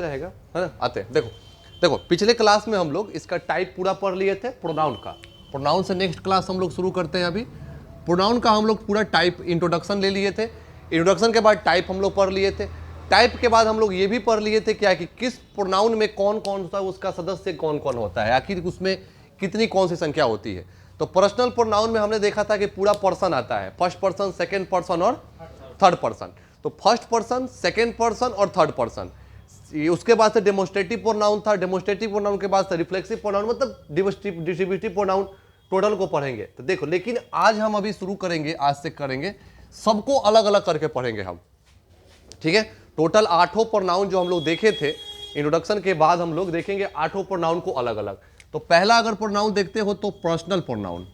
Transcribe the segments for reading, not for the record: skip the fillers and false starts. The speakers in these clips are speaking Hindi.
रहेगा, है ना। आते हैं, देखो देखो पिछले क्लास में हम लोग इसका टाइप पूरा पढ़ लिए थे प्रोनाउन का। प्रोनाउन से नेक्स्ट क्लास हम लोग शुरू करते हैं। अभी प्रोनाउन का हम लोग पूरा टाइप इंट्रोडक्शन ले लिए थे। इंट्रोडक्शन के बाद टाइप हम लोग पढ़ लिए थे। टाइप के बाद हम लोग ये भी पढ़ लिए थे क्या कि किस प्रोनाउन में कौन कौन सा उसका सदस्य कौन कौन होता है, आखिर उसमें कितनी कौन सी संख्या होती है। तो पर्सनल प्रोनाउन में हमने देखा था कि पूरा पर्सन आता है, फर्स्ट पर्सन, सेकेंड पर्सन और थर्ड पर्सन। तो फर्स्ट पर्सन, सेकेंड पर्सन और थर्ड पर्सन। उसके बाद से डेमोस्ट्रेटिव प्रोनाउन था, डेमोस्ट्रेटिव प्रोनाउन के बाद से रिफ्लेक्सिव प्रोनाउन, मतलब डिस्ट्रीब्यूटिव प्रोनाउन टोटल को पढ़ेंगे। तो देखो, लेकिन आज हम अभी शुरू करेंगे, आज से करेंगे, सबको अलग अलग करके पढ़ेंगे हम, ठीक है। टोटल 8 प्रोनाउन जो हम लोग देखे थे इंट्रोडक्शन के बाद हम लोग देखेंगे 8 प्रोनाउन को अलग अलग। तो पहला अगर प्रोनाउन देखते हो तो पर्सनल प्रोनाउन।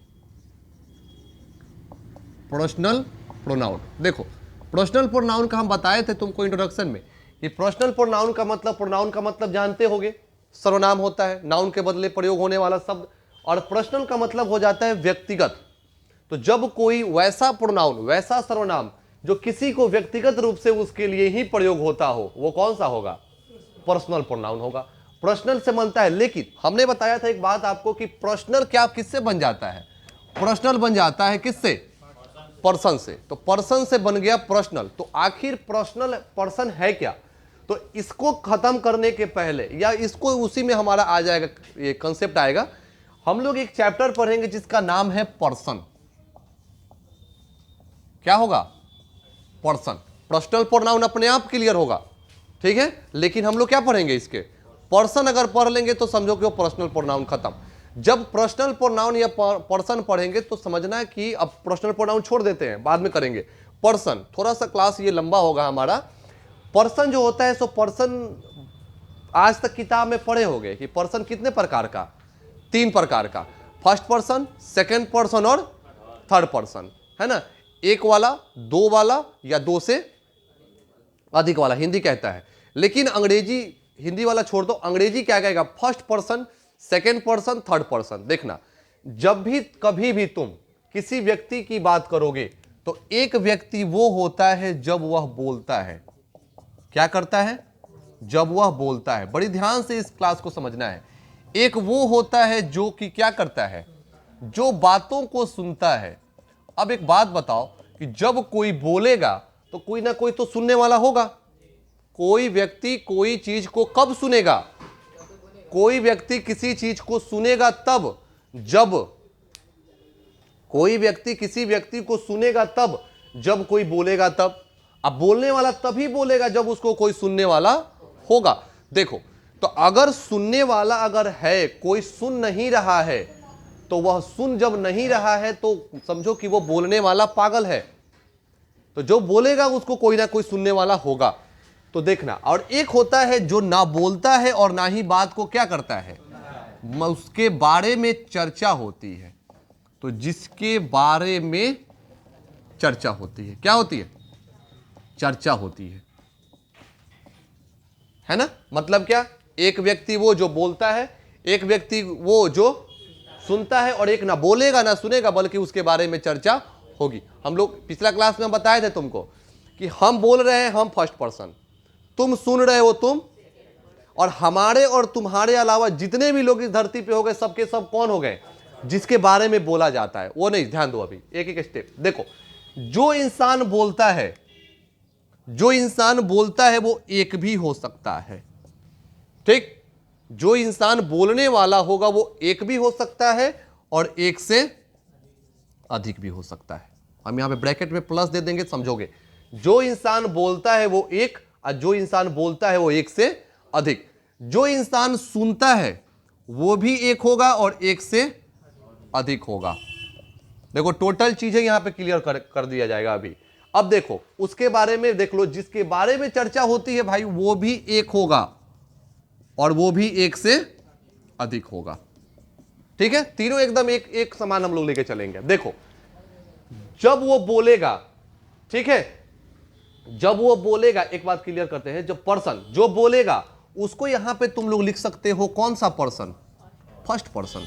पर्सनल प्रोनाउन देखो, पर्सनल प्रोनाउन का हम बताए थे तुमको इंट्रोडक्शन में कि पर्सनल प्रोनाउन का मतलब जानते होगे, सर्वनाम होता है, नाउन के बदले प्रयोग होने वाला शब्द। और पर्सनल का मतलब हो जाता है व्यक्तिगत। तो जब कोई वैसा प्रोनाउन, वैसा सर्वनाम जो किसी को व्यक्तिगत रूप से उसके लिए ही प्रयोग होता हो, वो कौन सा होगा? पर्सनल प्रोनाउन होगा। पर्सनल से बनता है, लेकिन हमने बताया था एक बात आपको कि पर्सनल क्या किससे बन जाता है? पर्सनल बन जाता है किससे? पर्सन से। तो पर्सन से बन गया पर्सनल। तो आखिर पर्सनल पर्सन है क्या? तो इसको खत्म करने के पहले, या इसको उसी में हमारा आ जाएगा, ये कंसेप्ट आएगा। हम लोग एक चैप्टर पढ़ेंगे जिसका नाम है पर्सन। क्या होगा? पर्सन। पर्सनल प्रोनाउन अपने आप क्लियर होगा, ठीक है, लेकिन हम लोग क्या पढ़ेंगे इसके? पर्सन अगर पढ़ लेंगे तो समझो कि वो पर्सनल प्रोनाउन खत्म। जब पर्सनल प्रोनाउन या पर्सन पढ़ेंगे तो समझना कि अब पर्सनल प्रोनाउन छोड़ देते हैं, बाद में करेंगे। पर्सन थोड़ा सा क्लास ये लंबा होगा हमारा। पर्सन जो होता है, सो पर्सन आज तक किताब में पढ़े होंगे कि पर्सन कितने प्रकार का? 3 प्रकार का, फर्स्ट पर्सन, सेकेंड पर्सन और थर्ड पर्सन, है ना। एक वाला, 2 वाला या 2 से अधिक वाला हिंदी कहता है। लेकिन अंग्रेजी, हिंदी वाला छोड़ दो, अंग्रेजी क्या कहेगा? First person, second person, third person. देखना, जब भी कभी भी तुम किसी व्यक्ति की बात करोगे तो एक व्यक्ति वो होता है जब वह बोलता है। क्या करता है? जब वह बोलता है। बड़ी ध्यान से इस क्लास को समझना है। एक वो होता है जो कि क्या करता है? जो बातों को सुनता है। अब एक बात बताओ कि जब कोई बोलेगा तो कोई ना कोई तो सुनने वाला होगा। कोई व्यक्ति कोई चीज को कब सुनेगा? कोई व्यक्ति किसी चीज को सुनेगा तब जब, कोई व्यक्ति किसी व्यक्ति को सुनेगा तब जब कोई बोलेगा तब। अब बोलने वाला तभी बोलेगा जब उसको कोई सुनने वाला होगा। देखो, तो अगर सुनने वाला अगर है, कोई सुन नहीं रहा है, तो वह सुन जब नहीं रहा है तो समझो कि वो बोलने वाला पागल है। तो जो बोलेगा उसको कोई ना कोई सुनने वाला होगा। तो देखना, और एक होता है जो ना बोलता है और ना ही बात को क्या करता है, उसके बारे में चर्चा होती है। तो जिसके बारे में चर्चा होती है, क्या होती है? चर्चा होती है ना। मतलब क्या? एक व्यक्ति वो जो बोलता है, एक व्यक्ति वो जो सुनता है, और एक ना बोलेगा ना सुनेगा, बल्कि उसके बारे में चर्चा होगी। हम लोग पिछला क्लास में बताए थे तुमको कि हम बोल रहे हैं, हम फर्स्ट पर्सन, तुम सुन रहे हो तुम, और हमारे और तुम्हारे अलावा जितने भी लोग इस धरती पे हो गए, सबके सब कौन हो गए? जिसके बारे में बोला जाता है। वो नहीं, ध्यान दो, अभी एक एक स्टेप देखो। जो इंसान बोलता है, जो इंसान बोलता है वो एक भी हो सकता है, ठीक। जो इंसान बोलने वाला होगा वो एक भी हो सकता है और एक से अधिक भी हो सकता है। हम यहां पे ब्रैकेट में प्लस दे देंगे, समझोगे। जो इंसान बोलता है वो एक, और जो इंसान बोलता है वो एक से अधिक। जो इंसान सुनता है वो भी एक होगा और एक से अधिक होगा। देखो, टोटल चीजें यहां पे क्लियर कर दिया जाएगा अभी। अब देखो, उसके बारे में देख लो, जिसके बारे में चर्चा होती है भाई, वो भी एक होगा और वो भी एक से अधिक होगा, ठीक है। तीनों एकदम एक समान हम लोग लेके चलेंगे। देखो, जब वो बोलेगा, ठीक है, जब वो बोलेगा, एक बात क्लियर करते हैं, जब पर्सन जो बोलेगा उसको यहां पे तुम लोग लिख सकते हो कौन सा पर्सन? First person.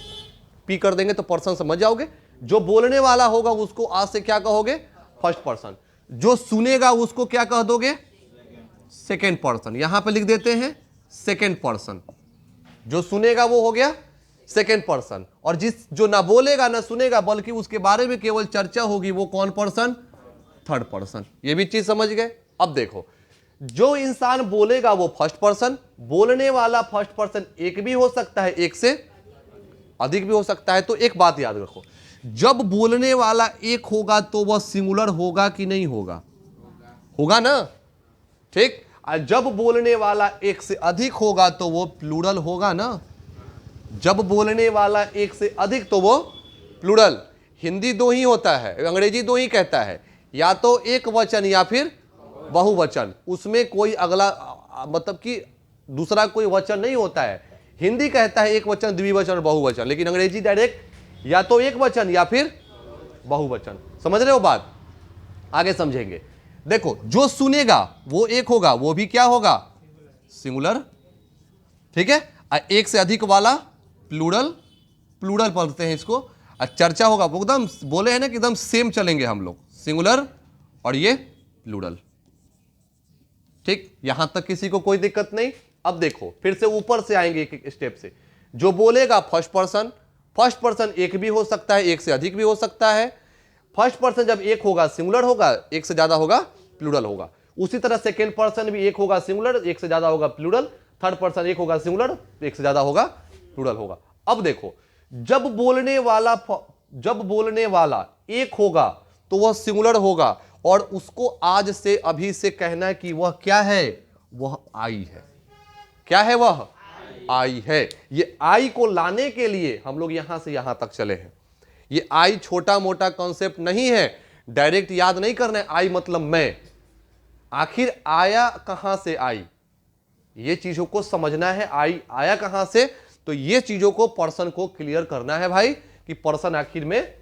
पी कर देंगे तो पर्सन समझ जाओगे। जो बोलने वाला होगा उसको आज से क्या कहोगे? First person. जो सुनेगा उसको क्या कह दोगे? Second person. यहां पे लिख देते हैं सेकेंड पर्सन। जो सुनेगा वो हो गया सेकेंड पर्सन, और जो ना बोलेगा ना सुनेगा बल्कि उसके बारे में केवल चर्चा होगी वो कौन पर्सन? Third person. ये भी चीज समझ गए। अब देखो, जो इंसान बोलेगा वो फर्स्ट पर्सन, बोलने वाला फर्स्ट पर्सन एक भी हो सकता है, एक से अधिक भी हो सकता है। तो एक बात याद रखो, जब बोलने वाला एक होगा तो वह सिंगुलर होगा कि नहीं होगा? होगा ना, ठीक। और जब बोलने वाला एक से अधिक होगा तो वो प्लूरल होगा ना। जब बोलने वाला एक से अधिक तो वो प्लूरल। हिंदी दो ही होता है, अंग्रेजी दो ही कहता है, या तो एक वचन या फिर बहुवचन। उसमें कोई अगला मतलब कि दूसरा कोई वचन नहीं होता है। हिंदी कहता है एक वचन, द्विवचन और बहुवचन, लेकिन अंग्रेजी डायरेक्ट या तो एक वचन या फिर बहुवचन। समझ रहे हो बात? आगे समझेंगे। देखो, जो सुनेगा वो एक होगा, वो भी क्या होगा? सिंगुलर, ठीक है। एक से अधिक वाला प्लूरल, प्लूरल पढ़ते हैं इसको। चर्चा होगा, वो एकदम बोले हैं ना कि एकदम सेम चलेंगे हम लोग, सिंगुलर और ये प्लूरल, ठीक। यहां तक किसी को कोई दिक्कत नहीं। अब देखो, फिर से ऊपर से आएंगे एक एक स्टेप से। जो बोलेगा फर्स्ट पर्सन, फर्स्ट पर्सन एक भी हो सकता है, एक से अधिक भी हो सकता है। फर्स्ट पर्सन जब एक होगा सिंगुलर होगा, एक से ज्यादा होगा प्लूरल होगा। उसी तरह सेकेंड पर्सन भी एक होगा सिंगुलर, एक से ज्यादा होगा प्लूरल। थर्ड पर्सन एक होगा सिंगुलर, एक से ज्यादा होगा प्लूरल होगा। अब देखो, जब बोलने वाला एक होगा तो वह सिंगुलर होगा, और उसको आज से अभी से कहना है कि वह क्या है? वह आई है। क्या है? वह आई है। ये आई को लाने के लिए हम लोग यहां से यहां तक चले हैं। ये आई छोटा मोटा कॉन्सेप्ट नहीं है, डायरेक्ट याद नहीं करना है। आई मतलब मैं, आखिर आया कहां से आई, ये चीजों को समझना है। आई आया कहां से, तो ये चीजों को पर्सन को क्लियर करना है भाई, कि पर्सन आखिर में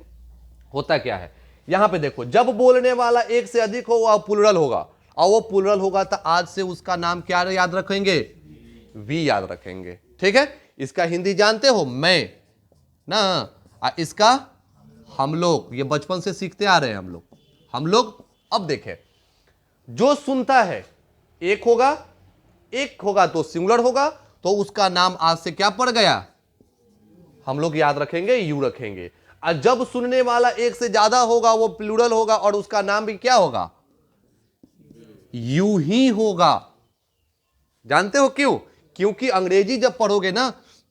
होता क्या है। यहां पे देखो, जब बोलने वाला एक से अधिक हो वह प्लूरल होगा, और वो प्लूरल होगा तो आज से उसका नाम क्या याद रखेंगे? वी याद रखेंगे, ठीक है। इसका हिंदी जानते हो, मैं ना, इसका हम लोग, ये बचपन से सीखते आ रहे हैं हम लोग। अब देखें, जो सुनता है एक होगा तो सिंगुलर होगा, तो उसका नाम आज से क्या पड़ गया? हम लोग याद रखेंगे, यू रखेंगे। और जब सुनने वाला एक से ज्यादा होगा वो प्लूरल होगा, और उसका नाम भी क्या होगा? यू ही होगा। जानते हो क्यों? क्योंकि अंग्रेजी जब पढ़ोगे ना,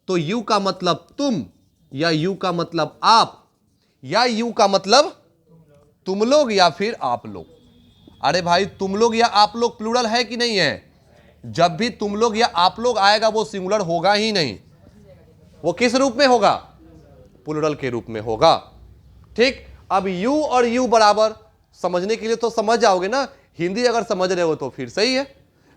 तो यू का मतलब तुम, या यू का मतलब आप, या यू का मतलब तुम लोग या फिर आप लोग। अरे भाई, तुम लोग या आप लोग प्लूरल है कि नहीं है? जब भी तुम लोग या आप लोग आएगा वो सिंगुलर होगा ही नहीं। वो किस रूप में होगा? प्लूरल के रूप में होगा, ठीक। अब यू और यू बराबर समझने के लिए तो समझ जाओगे ना। हिंदी अगर समझ रहे हो तो फिर सही है,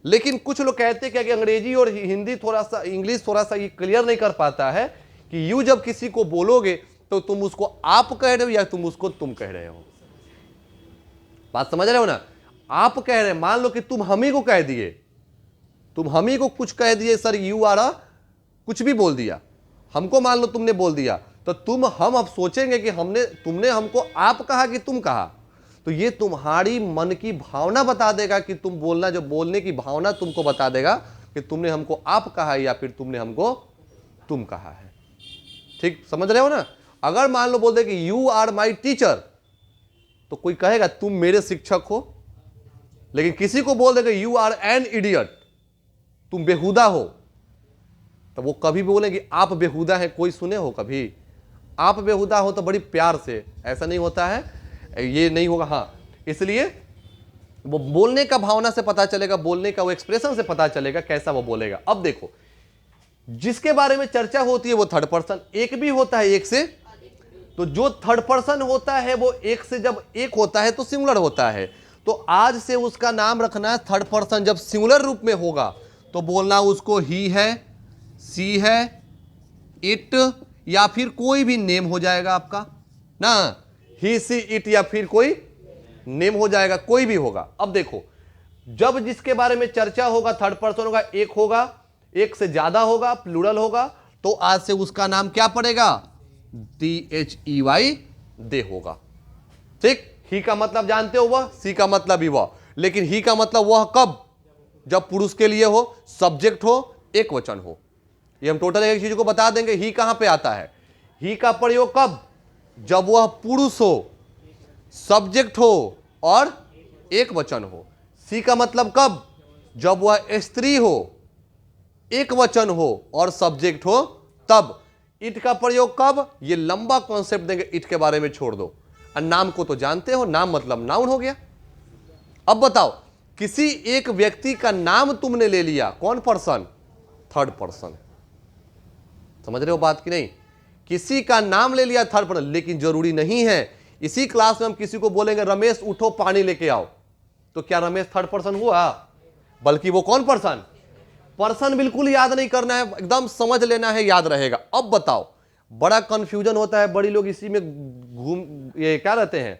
लेकिन कुछ लोग कहते हैं कि अंग्रेजी और हिंदी थोड़ा सा, इंग्लिश थोड़ा सा ये क्लियर नहीं कर पाता है कि यू जब किसी को बोलोगे तो तुम उसको आप कह रहे हो या तुम उसको तुम कह रहे हो। बात समझ रहे हो ना? आप कह रहे, मान लो कि तुम हम ही को कह दिए, तुम हम ही को कुछ कह दिए, सर यू आ रहा, कुछ भी बोल दिया, हमको मान लो तुमने बोल दिया, तो हम अब सोचेंगे कि तुमने हमको आप कहा कि तुम कहा। तो ये तुम्हारी मन की भावना बता देगा कि तुम बोलना, जो बोलने की भावना तुमको बता देगा कि तुमने हमको आप कहा या फिर तुमने हमको तुम कहा है, ठीक। समझ रहे हो ना? अगर मान लो बोल दे कि यू आर माई टीचर, तो कोई कहेगा तुम मेरे शिक्षक हो। लेकिन किसी को बोल देगा यू आर एन इडियट, तुम बेहुदा हो, तो वो कभी भी बोलेंगे आप बेहुदा हैं। कोई सुने हो कभी? आप बेहुदा हो तो बड़ी प्यार से, ऐसा नहीं होता है, ये नहीं होगा। हाँ, इसलिए वो बोलने का भावना से पता चलेगा, बोलने का वो एक्सप्रेशन से पता चलेगा कैसा वो बोलेगा। अब देखो, जिसके बारे में चर्चा होती है वो थर्ड पर्सन, एक भी होता है एक से, तो जो थर्ड पर्सन होता है वो एक से जब एक होता है तो सिंगुलर होता है। तो आज से उसका नाम रखना है थर्ड पर्सन। जब सिंगुलर रूप में होगा तो बोलना उसको ही है, सी है, इट, या फिर कोई भी नेम हो जाएगा आपका ना, ही सी इट, या फिर कोई नेम हो जाएगा, कोई भी होगा। अब देखो, जब जिसके बारे में चर्चा होगा थर्ड पर्सन होगा, एक होगा, एक से ज्यादा होगा, प्लूरल होगा, तो आज से उसका नाम क्या पड़ेगा? THEY, दे होगा, ठीक। ही का मतलब जानते हो वह, सी का मतलब ही वह, लेकिन ही का मतलब वह कब? जब पुरुष के लिए हो, सब्जेक्ट हो, एक वचन हो। ये हम टोटल एक चीज को बता देंगे। ही कहां पे आता है? ही का प्रयोग कब? जब वह पुरुष हो, सब्जेक्ट हो और एक वचन हो। सी का मतलब कब? जब वह स्त्री हो, एक वचन हो और सब्जेक्ट हो तब। इट का प्रयोग कब? ये लंबा कॉन्सेप्ट देंगे, इट के बारे में छोड़ दो। और नाम को तो जानते हो, नाम मतलब नाउन हो गया। अब बताओ, किसी एक व्यक्ति का नाम तुमने ले लिया, कौन पर्सन? Third person. समझ रहे हो बात की नहीं? किसी का नाम ले लिया थर्ड पर्सन, लेकिन जरूरी नहीं है। इसी क्लास में हम किसी को बोलेंगे रमेश उठो पानी लेके आओ, तो क्या रमेश थर्ड पर्सन हुआ? बल्कि वो कौन पर्सन? पर्सन बिल्कुल याद नहीं करना है, एकदम समझ लेना है, याद रहेगा। अब बताओ, बड़ा कंफ्यूजन होता है, बड़ी लोग इसी में ये क्या रहते हैं,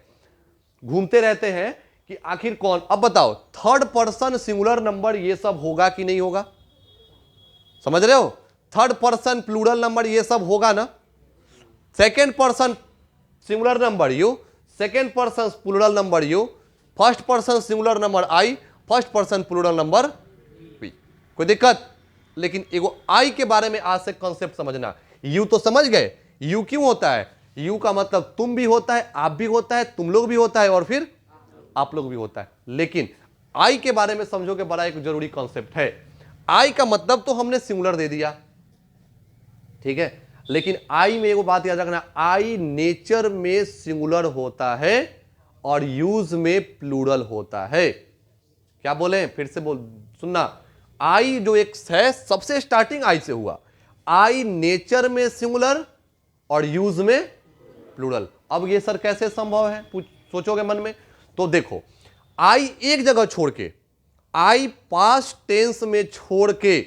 घूमते रहते हैं कि आखिर कौन। अब बताओ, थर्ड पर्सन सिंगुलर नंबर ये सब होगा कि नहीं होगा? समझ रहे हो? थर्ड पर्सन प्लूरल नंबर ये सब होगा ना? Second person singular number you, second person plural number you, first person singular number I, first person plural number we. कोई दिक्कत? लेकिन एगो आई के बारे में आज से कॉन्सेप्ट समझना। यू तो समझ गए, यू क्यों होता है? यू का मतलब तुम भी होता है, आप भी होता है, तुम लोग भी होता है और फिर आप लोग भी होता है। लेकिन आई के बारे में समझोगे, बड़ा एक जरूरी कॉन्सेप्ट है। आई का मतलब तो हमने सिंगुलर दे दिया, ठीक है, लेकिन आई में एगो बात याद रखना, आई नेचर में सिंगुलर होता है और यूज में प्लूरल होता है। क्या बोले? फिर से बोल सुनना। आई जो एक है, सबसे स्टार्टिंग आई से हुआ। आई नेचर में सिंगुलर और यूज में प्लूरल। अब ये सर कैसे संभव है, सोचोगे मन में? तो देखो, आई एक जगह छोड़ के, आई पास्ट टेंस में छोड़ के,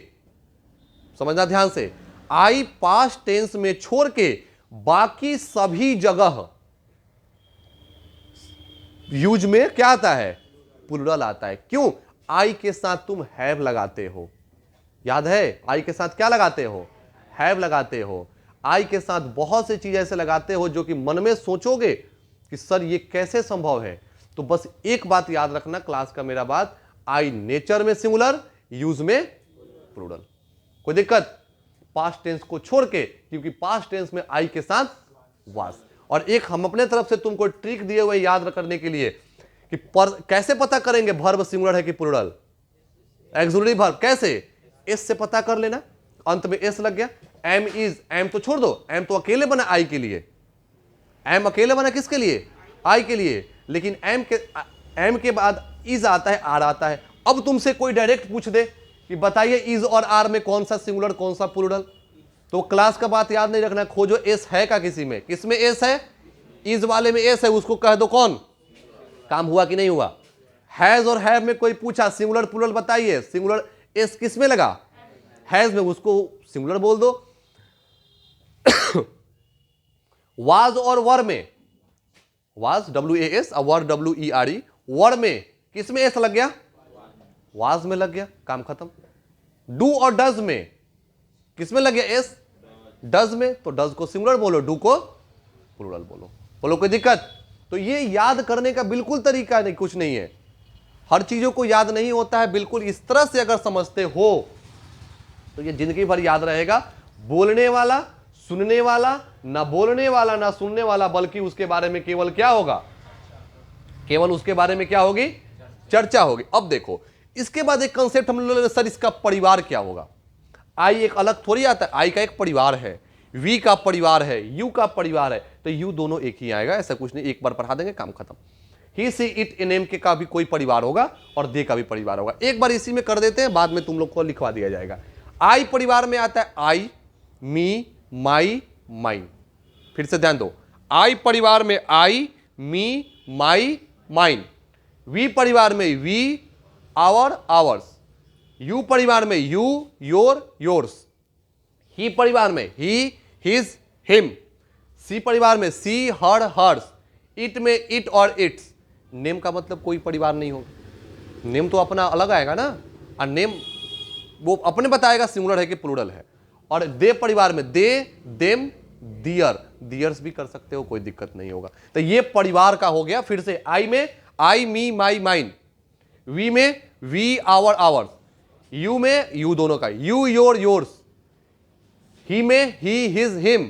समझना ध्यान से, आई पास्ट टेंस में छोड़ के बाकी सभी जगह यूज में क्या आता है? प्लूरल आता है। क्यों? आई के साथ तुम हैव लगाते हो, याद है? आई के साथ क्या लगाते हो? हैव लगाते हो। आई के साथ बहुत सी चीज ऐसे लगाते हो जो कि मन में सोचोगे कि सर ये कैसे संभव है। तो बस एक बात याद रखना, क्लास का मेरा बात, आई नेचर में सिंगुलर, यूज में प्लूरल। कोई दिक्कत? पास्ट टेंस को छोड़ के, क्योंकि पास्ट टेंस में आई के साथ वास। और एक हम अपने तरफ से तुमको ट्रिक दिए हुए याद करने के लिए कि कैसे पता करेंगे वर्ब सिंगुलर है कि प्लूरल? ऑक्सिलरी वर्ब कैसे? एस से पता कर लेना, अंत में एस लग गया। एम इज, एम तो छोड़ दो, एम तो अकेले बना आई के लिए, एम अकेले बना किसके लिए? आई के लिए। लेकिन एम के बाद इज आता है, आर आता है। अब तुमसे कोई डायरेक्ट पूछ दे कि बताइए इज और आर में कौन सा सिंगुलर कौन सा प्लूरल, तो क्लास का बात याद नहीं रखना, खोजो एस है का किसी में। किसमें एस है? इज वाले में एस है, उसको कह दो कौन। काम हुआ कि नहीं हुआ? हैज और हैव में कोई पूछा सिंगुलर प्लूरल बताइए, सिंगुलर एस किस में लगा? हैज में, उसको सिंगुलर बोल दो। वाज और वर में, वाज WAS और वर WERE, वर में किस में एस लग गया? वाज में लग गया, काम खत्म। डू और डज में किस में लग गया एस? डज में, तो डज को सिंगुलर बोलो, डू को प्लूरल बोलो। बोलो कोई दिक्कत? तो ये याद करने का बिल्कुल तरीका नहीं, कुछ नहीं है। हर चीजों को याद नहीं होता है, बिल्कुल इस तरह से अगर समझते हो तो ये जिंदगी भर याद रहेगा। बोलने वाला, सुनने वाला, ना बोलने वाला ना सुनने वाला, बल्कि उसके बारे में केवल क्या होगा? केवल उसके बारे में क्या होगी? चर्चा होगी। अब देखो, इसके बाद एक कंसेप्ट हम लोग, सर इसका परिवार क्या होगा? आई एक अलग थोड़ी आता है, आई का एक परिवार है, वी का परिवार है, यू का परिवार है, तो यू दोनों एक ही आएगा, ऐसा कुछ नहीं, एक बार पढ़ा देंगे काम खत्म। ही सी इट इन एम के का भी कोई परिवार होगा और दे का भी परिवार होगा। एक बार इसी में कर देते हैं, बाद में तुम लोग को लिखवा दिया जाएगा। आई परिवार में आता है आई, मी, माई, माइन। फिर से ध्यान दो, आई परिवार में आई, मी, माई, माइन। वी परिवार में वी, आवर, आवर्स। यू परिवार में यू, योर, योर्स। ही परिवार में ही, हिज, हिम। सी परिवार में सी, हर, हर्स। इट में इट और इट्स। नेम का मतलब कोई परिवार नहीं होगा, नेम तो अपना अलग आएगा ना, और नेम वो अपने बताएगा सिंगुलर है कि प्लूरल है। और दे परिवार में दे, देम, दियर, दियर्स भी कर सकते हो, कोई दिक्कत नहीं होगा। तो ये परिवार का हो गया। फिर से आई में आई, मी, माई, माइन। वी में वी, आवर, आवर्स। यू में यू दोनों का, यू योर योर्स, ही में ही हिज हिम,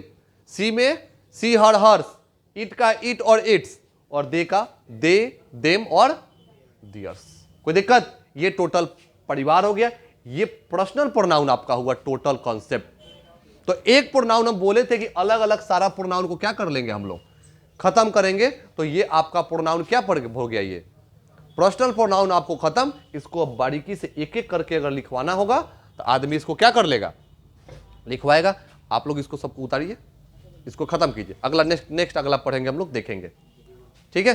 सी में सी हर हर्स, इट का इट और इट्स, और दे का दे देम और दियर्स। कोई दिक्कत? ये टोटल परिवार हो गया। ये पर्सनल प्रोनाउन आपका हुआ टोटल कॉन्सेप्ट। तो एक प्रोनाउन हम बोले थे कि अलग अलग सारा प्रोनाउन को क्या कर लेंगे हम लोग, खत्म करेंगे। तो ये आपका प्रोनाउन क्या हो गया, ये पर्सनल प्रोनाउन आपको खत्म। इसको अब बारीकी से एक एक करके अगर लिखवाना होगा तो आदमी इसको क्या कर लेगा, लिखवाएगा। आप लोग इसको सबको उतारिए, इसको खत्म कीजिए। अगला नेक्स्ट अगला पढ़ेंगे हम लोग, देखेंगे। ठीक है।